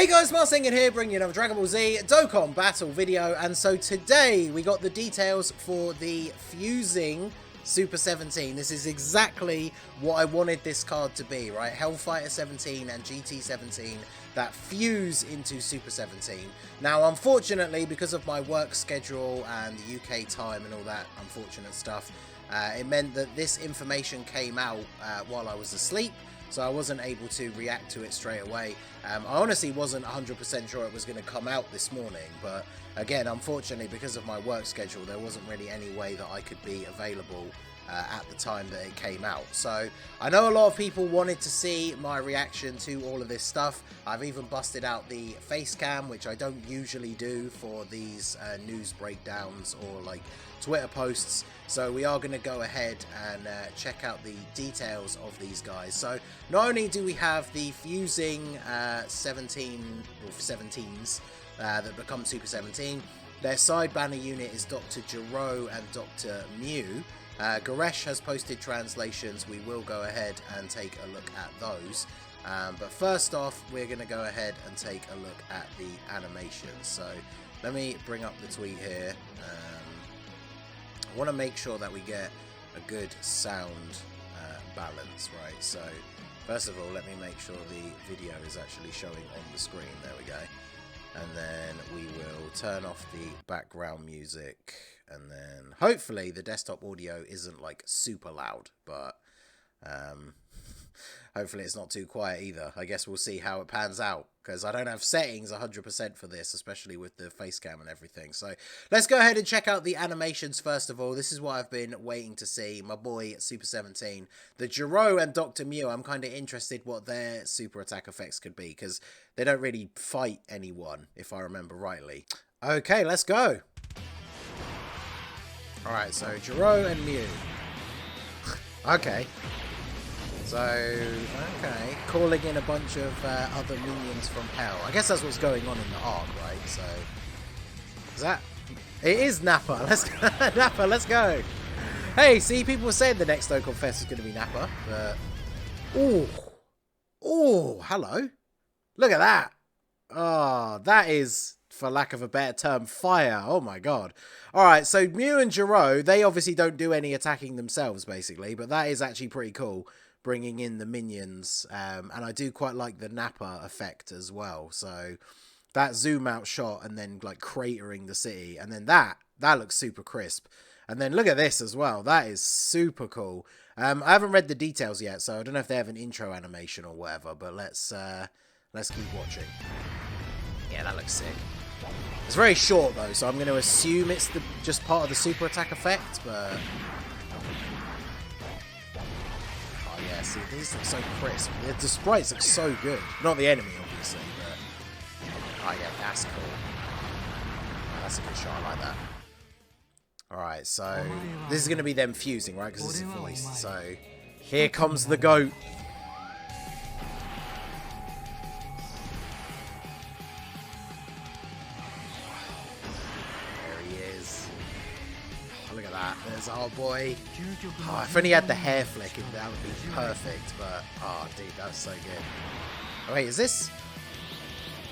Hey guys, FUSING here, bringing you another Dragon Ball Z Dokkan battle video, and so today we got the details for the FUSING Super 17. This is exactly what I wanted this card to be, right? Hellfighter 17 and GT 17 that fuse into Super 17. Now, unfortunately, because of my work schedule and UK time and all that unfortunate stuff, it meant that this information came out while I was asleep. So I wasn't able to react to it straight away. I honestly wasn't 100% sure it was going to come out this morning, but again, unfortunately, because of my work schedule, there wasn't really any way that I could be available at the time that it came out. So I know a lot of people wanted to see my reaction to all of this stuff. I've even busted out the face cam, which I don't usually do for these news breakdowns or like Twitter posts. So we are going to go ahead and check out the details of these guys. So not only do we have the fusing 17 or 17s that become Super 17, their side banner unit is Dr. Gero and Dr. Mew. Goresh has posted translations. We will go ahead and take a look at those. But first off, we're going to go ahead and take a look at the animations. So let me bring up the tweet here. I want to make sure that we get a good sound balance, right? So first of all, let me make sure the video is actually showing on the screen. There we go. And then we will turn off the background music, and then hopefully the desktop audio isn't like super loud, but hopefully it's not too quiet either. I guess we'll see how it pans out, because I don't have settings 100% for this, especially with the face cam and everything. So let's go ahead and check out the animations first of all. This is what I've been waiting to see. My boy Super 17. The Gero and Dr. Mew, I'm kind of interested what their super attack effects could be, because they don't really fight anyone, if I remember rightly. Okay, let's go. Alright, so Gero and Mew. Okay. So, okay, calling in a bunch of other minions from hell. I guess that's what's going on in the arc, right? So, is that... It is Nappa. Let's go. Nappa, let's go. Hey, see, people were saying the next Dokkan Fest is going to be Nappa, but... Ooh. Ooh, hello. Look at that. Oh, that is, for lack of a better term, fire. Oh my god. Alright, so Mew and Gero, they obviously don't do any attacking themselves, basically, but that is actually pretty cool, bringing in the minions, and I do quite like the Nappa effect as well. So that zoom out shot and then like cratering the city, and then that looks super crisp. And then look at this as well. That is super cool. I haven't read the details yet, so I don't know if they have an intro animation or whatever, but let's keep watching. Yeah, that looks sick. It's very short though, so I'm going to assume it's just part of the super attack effect, but... Yeah, see, these look so crisp. The sprites look so good. Not the enemy, obviously, but... Oh, yeah, that's cool. Oh, that's a good shot, I like that. Alright, so... This is going to be them fusing, right? Because this is voiced. So, here comes the GOAT. There he is. Oh, look at that. There's our boy. Oh, if only he had the hair flick, that would be perfect. But, oh, dude, that's so good. Oh, wait, is this?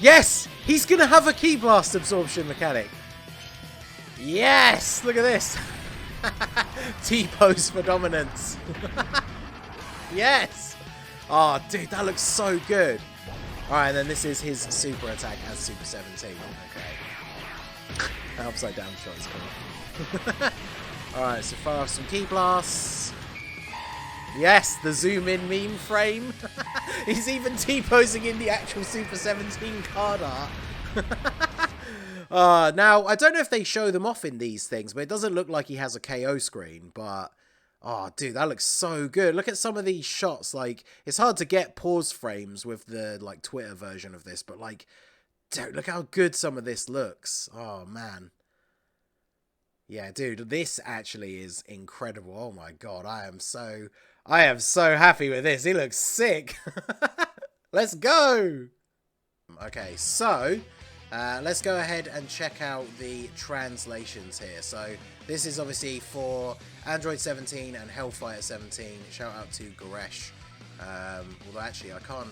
Yes! He's going to have a Ki Blast absorption mechanic. Yes! Look at this. T-pose for dominance. Yes! Oh, dude, that looks so good. Alright, and then this is his super attack as Super 17. Okay. That upside down shot is cool. Alright, so fire off some Ki Blasts. Yes, the zoom in meme frame. He's even T-posing in the actual Super 17 card art. Now, I don't know if they show them off in these things, but it doesn't look like he has a KO screen, but... Oh, dude, that looks so good. Look at some of these shots. Like, it's hard to get pause frames with the, like, Twitter version of this, but, like, dude, look how good some of this looks. Oh, man. Yeah, dude, this actually is incredible. Oh, my God. I am so happy with this. He looks sick. Let's go. Okay, so... let's go ahead and check out the translations here. So this is obviously for Android 17 and Hellfighter 17. Shout out to Goresh. Although actually I can't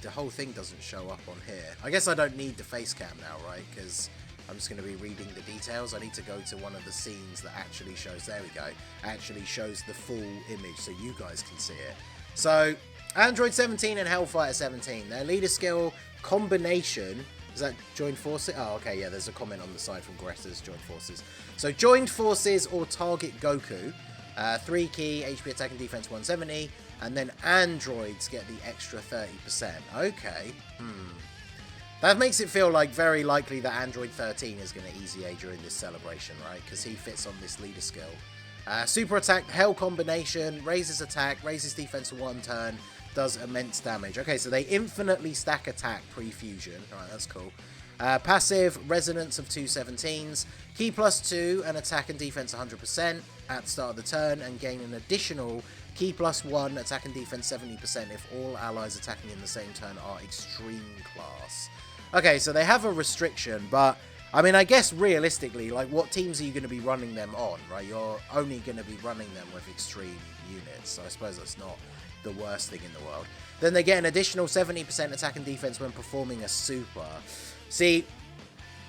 the whole thing doesn't show up on here. I guess I don't need the face cam now, right? Because I'm just going to be reading the details. I need to go to one of the scenes that actually shows, there we go, actually shows the full image so you guys can see it. So, Android 17 and Hellfighter 17, their leader skill combination, is that joined forces? Oh, okay, yeah, there's a comment on the side from Greta's joined forces. So, joined forces or target Goku, 3 key, HP attack and defense 170, and then androids get the extra 30%. Okay, That makes it feel like very likely that Android 13 is going to easy A during this celebration, right? Because he fits on this leader skill. Super attack, Hell combination, raises attack, raises defense for 1 turn, does immense damage. Okay, so they infinitely stack attack pre-fusion. Alright, that's cool. Passive, resonance of 2 17s, key +2 and attack and defense 100% at the start of the turn, and gain an additional key +1, attack and defense 70% if all allies attacking in the same turn are extreme class. Okay, so they have a restriction, but I mean, I guess realistically, like, what teams are you going to be running them on, right? You're only going to be running them with extreme units, so I suppose that's not the worst thing in the world. Then they get an additional 70% attack and defense when performing a super. See,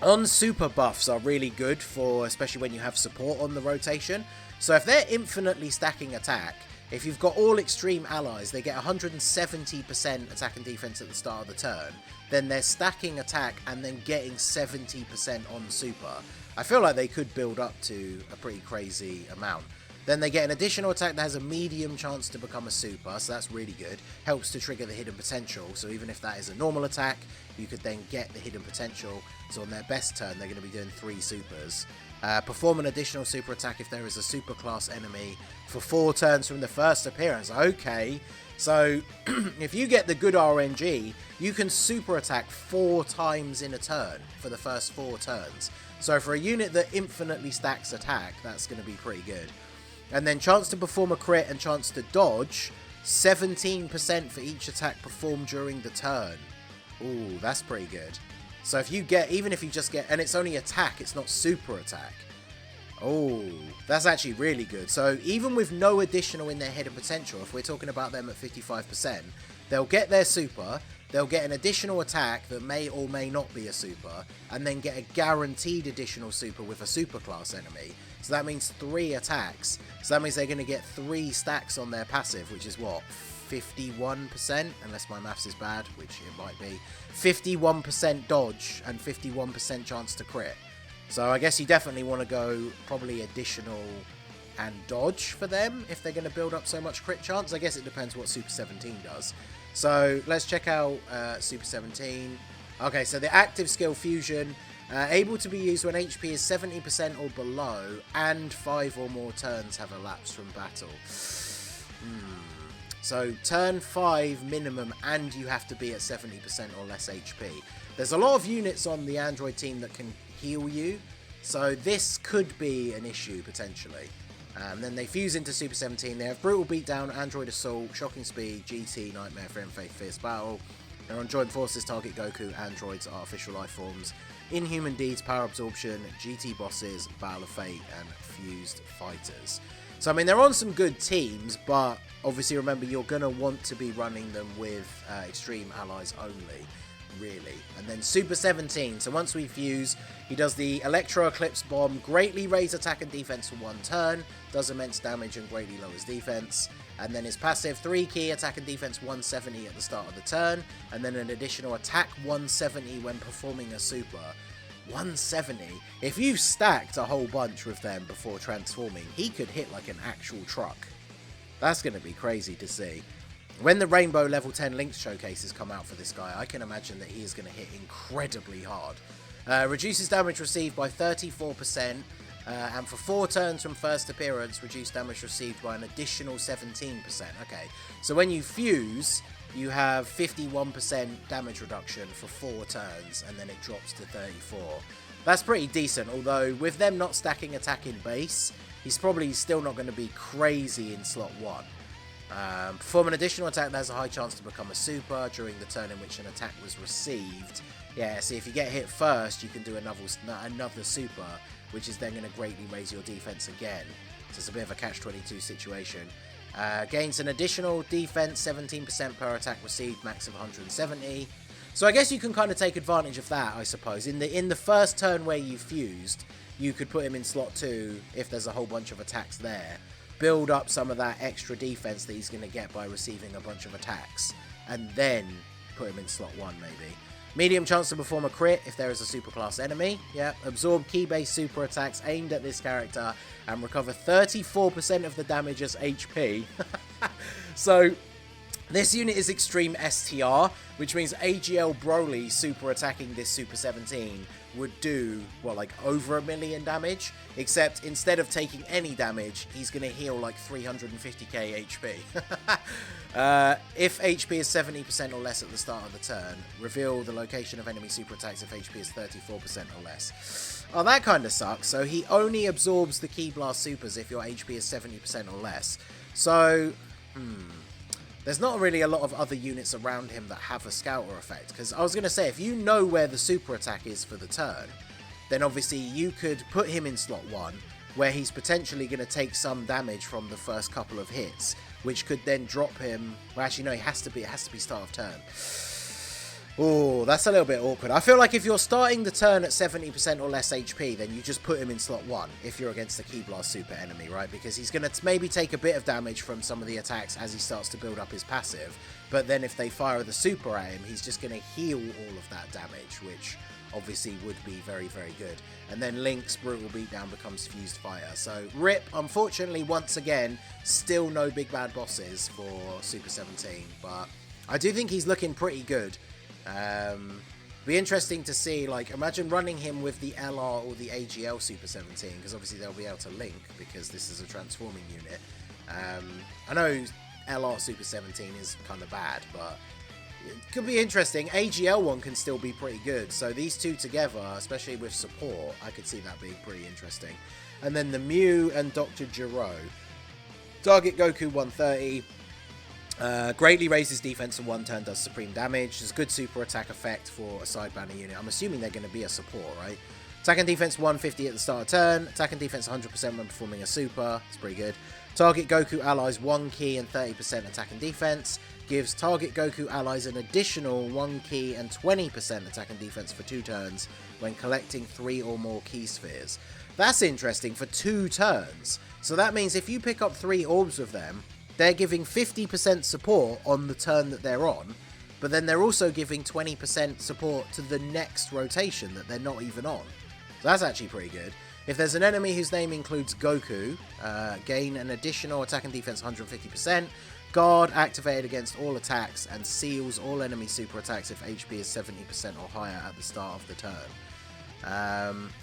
on super buffs are really good for, especially when you have support on the rotation. So if they're infinitely stacking attack, if you've got all extreme allies, they get 170% attack and defense at the start of the turn. Then they're stacking attack and then getting 70% on super. I feel like they could build up to a pretty crazy amount. Then they get an additional attack that has a medium chance to become a super, so that's really good. Helps to trigger the hidden potential, so even if that is a normal attack, you could then get the hidden potential. So on their best turn, they're going to be doing 3 supers. Perform an additional super attack if there is a super class enemy for 4 turns from the first appearance. Okay, so if you get the good RNG, you can super attack 4 times in a turn for the first 4 turns. So for a unit that infinitely stacks attack, that's going to be pretty good. And then chance to perform a crit and chance to dodge, 17% for each attack performed during the turn. Ooh, that's pretty good. So if you get, even if you just get, and it's only attack, it's not super attack. Oh, that's actually really good. So even with no additional in their hidden potential, if we're talking about them at 55%, they'll get their super, they'll get an additional attack that may or may not be a super, and then get a guaranteed additional super with a super class enemy. So that means 3 attacks. So that means they're going to get 3 stacks on their passive, which is what? 51%, unless my maths is bad, which it might be. 51% dodge and 51% chance to crit. So I guess you definitely want to go probably additional and dodge for them if they're going to build up so much crit chance. I guess it depends what Super 17 does. So let's check out Super 17. Okay, so the active skill Fusion, able to be used when HP is 70% or below and 5 or more turns have elapsed from battle. So turn 5 minimum and you have to be at 70% or less HP. There's a lot of units on the Android team that can heal you, so this could be an issue potentially. Then they fuse into Super 17. They have Brutal Beatdown, Android Assault, Shocking Speed, GT, Nightmare, Friend Faith, Fierce Battle. They're on Joint Forces, Target Goku, Androids, Artificial Life Forms, Inhuman Deeds, Power Absorption, GT Bosses, Battle of Fate, and Fused Fighters. So I mean, they're on some good teams, but obviously remember you're going to want to be running them with Extreme Allies only, really. And then Super 17, so once we fuse, he does the Electro Eclipse Bomb, greatly raise attack and defense for 1 turn, does immense damage and greatly lowers defense. And then his passive 3 key, attack and defense 170 at the start of the turn, and then an additional attack 170 when performing a super. 170. If you stacked a whole bunch with them before transforming, he could hit like an actual truck. That's going to be crazy to see. When the Rainbow Level 10 Links showcases come out for this guy, I can imagine that he is going to hit incredibly hard. Reduces damage received by 34%, and for 4 turns from first appearance, reduce damage received by an additional 17%. Okay, so when you fuse, you have 51% damage reduction for 4 turns, and then it drops to 34. That's pretty decent, although with them not stacking attack in base, he's probably still not going to be crazy in slot 1. Perform an additional attack that has a high chance to become a super during the turn in which an attack was received. Yeah, see, if you get hit first, you can do another super, which is then going to greatly raise your defense again. So it's a bit of a catch-22 situation. Gains an additional defense, 17% per attack received, max of 170. So I guess you can kind of take advantage of that, I suppose. In the first turn where you fused, you could put him in slot 2 if there's a whole bunch of attacks there. Build up some of that extra defense that he's going to get by receiving a bunch of attacks. And then put him in slot 1, maybe. Medium chance to perform a crit if there is a superclass enemy. Yeah. Absorb key-based super attacks aimed at this character and recover 34% of the damage as HP. So this unit is extreme STR, which means AGL Broly super attacking this Super 17 would do, well, like over 1 million damage, except instead of taking any damage, he's going to heal like 350k HP. If HP is 70% or less at the start of the turn, reveal the location of enemy super attacks if HP is 34% or less. Oh, that kind of sucks. So he only absorbs the Ki Blast supers if your HP is 70% or less. So, there's not really a lot of other units around him that have a Scouter effect. Because I was going to say, if you know where the super attack is for the turn, then obviously you could put him in slot 1, where he's potentially going to take some damage from the first couple of hits, which could then drop him. Well, actually, no, it has to be start of turn. Oh, that's a little bit awkward. I feel like if you're starting the turn at 70% or less HP, then you just put him in slot 1 if you're against the Ki Blast super enemy, right? Because he's going to maybe take a bit of damage from some of the attacks as he starts to build up his passive. But then if they fire the super at him, he's just going to heal all of that damage, which obviously would be very, very good. And then Link's Brutal Beatdown becomes Fused Fire. So RIP, unfortunately, once again, still no big bad bosses for Super 17. But I do think he's looking pretty good. Be interesting to see, like, imagine running him with the LR or the AGL Super 17, because obviously they'll be able to link, because this is a transforming unit. I know LR Super 17 is kind of bad, but it could be interesting. AGL one can still be pretty good, so these two together, especially with support, I could see that being pretty interesting. And then the Mew and Dr. Gero. Target Goku 130. Greatly raises defense in 1 turn, does supreme damage. There's a good super attack effect for a side banner unit. I'm assuming they're going to be a support, right? Attack and defense 150 at the start of turn. Attack and defense 100% when performing a super. It's pretty good. Target Goku allies 1 key and 30% attack and defense. Gives target Goku allies an additional 1 key and 20% attack and defense for 2 turns when collecting 3 or more key spheres. That's interesting for 2 turns. So that means if you pick up 3 orbs with them, they're giving 50% support on the turn that they're on, but then they're also giving 20% support to the next rotation that they're not even on. So that's actually pretty good. If there's an enemy whose name includes Goku, gain an additional attack and defense 150%, guard activated against all attacks, and seals all enemy super attacks if HP is 70% or higher at the start of the turn.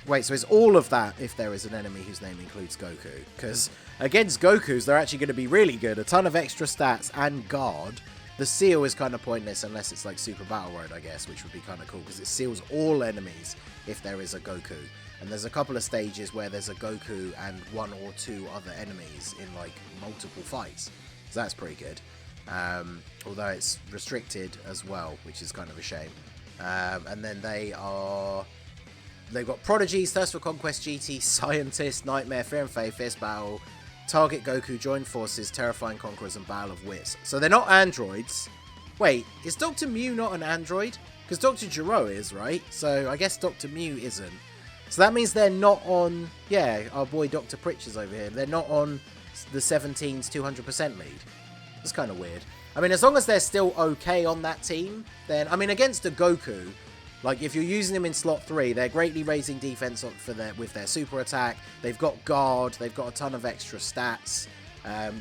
Wait, so is all of that if there is an enemy whose name includes Goku? Because against Gokus, they're actually going to be really good. A ton of extra stats and guard. The seal is kind of pointless unless it's like Super Battle Road, I guess, which would be kind of cool because it seals all enemies if there is a Goku. And there's a couple of stages where there's a Goku and 1 or 2 other enemies in like multiple fights. So that's pretty good. Although it's restricted as well, which is kind of a shame. And then they've got Prodigies, Thirst for Conquest, GT, Scientist, Nightmare, Fear and Faith, Fierce Battle, Target Goku, Join Forces, Terrifying Conquerors, and Battle of Wits. So they're not androids. Wait, is Dr. Mew not an android? Because Dr. Gero is, right? So I guess Dr. Mew isn't. So that means they're not on... Yeah, our boy Dr. Pritch is over here. They're not on the 17's 200% lead. That's kind of weird. I mean, as long as they're still okay on that team, then... I mean, against a Goku... Like, if you're using them in slot 3, they're greatly raising defense with their super attack. They've got guard. They've got a ton of extra stats.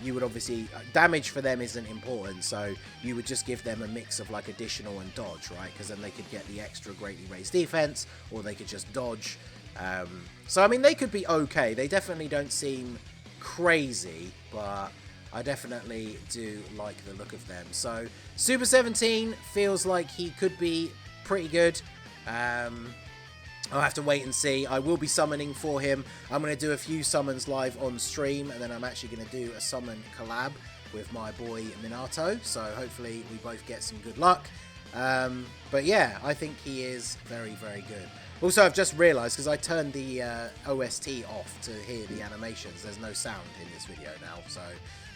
You would obviously... Damage for them isn't important, so you would just give them a mix of, like, additional and dodge, right? Because then they could get the extra greatly raised defense, or they could just dodge. So, I mean, they could be okay. They definitely don't seem crazy, but... I definitely do like the look of them. So, Super 17 feels like he could be pretty good. I'll have to wait and see. I will be summoning for him. I'm going to do a few summons live on stream, and then I'm actually going to do a summon collab with my boy Minato. So, hopefully, we both get some good luck. But yeah, I think he is very, very good. Also, I've just realised, because I turned the OST off to hear the animations, there's no sound in this video now, so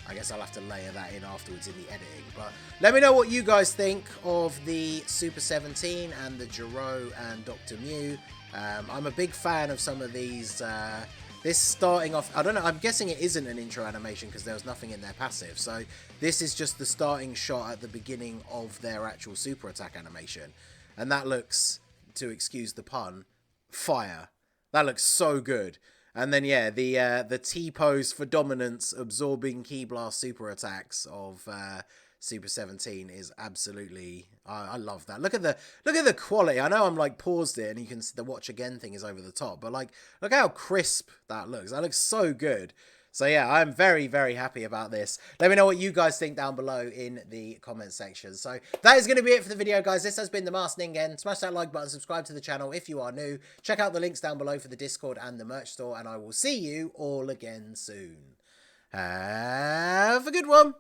I guess I'll have to layer that in afterwards in the editing. But let me know what you guys think of the Super 17 and the Giro and Dr. Mew. I'm a big fan of some of these. This starting off, I don't know, I'm guessing it isn't an intro animation because there was nothing in their passive. So this is just the starting shot at the beginning of their actual super attack animation. And that looks, to excuse the pun, fire. That looks so good. And then, yeah, the T-pose for dominance absorbing Ki Blast super attacks of Super 17 is absolutely... I love that. Look at the quality. I know I'm like paused it and you can see the watch again thing is over the top. But like, look how crisp that looks. That looks so good. So yeah, I'm very, very happy about this. Let me know what you guys think down below in the comment section. So that is going to be it for the video, guys. This has been the Masked Ningen. Smash that like button, subscribe to the channel if you are new. Check out the links down below for the Discord and the merch store. And I will see you all again soon. Have a good one.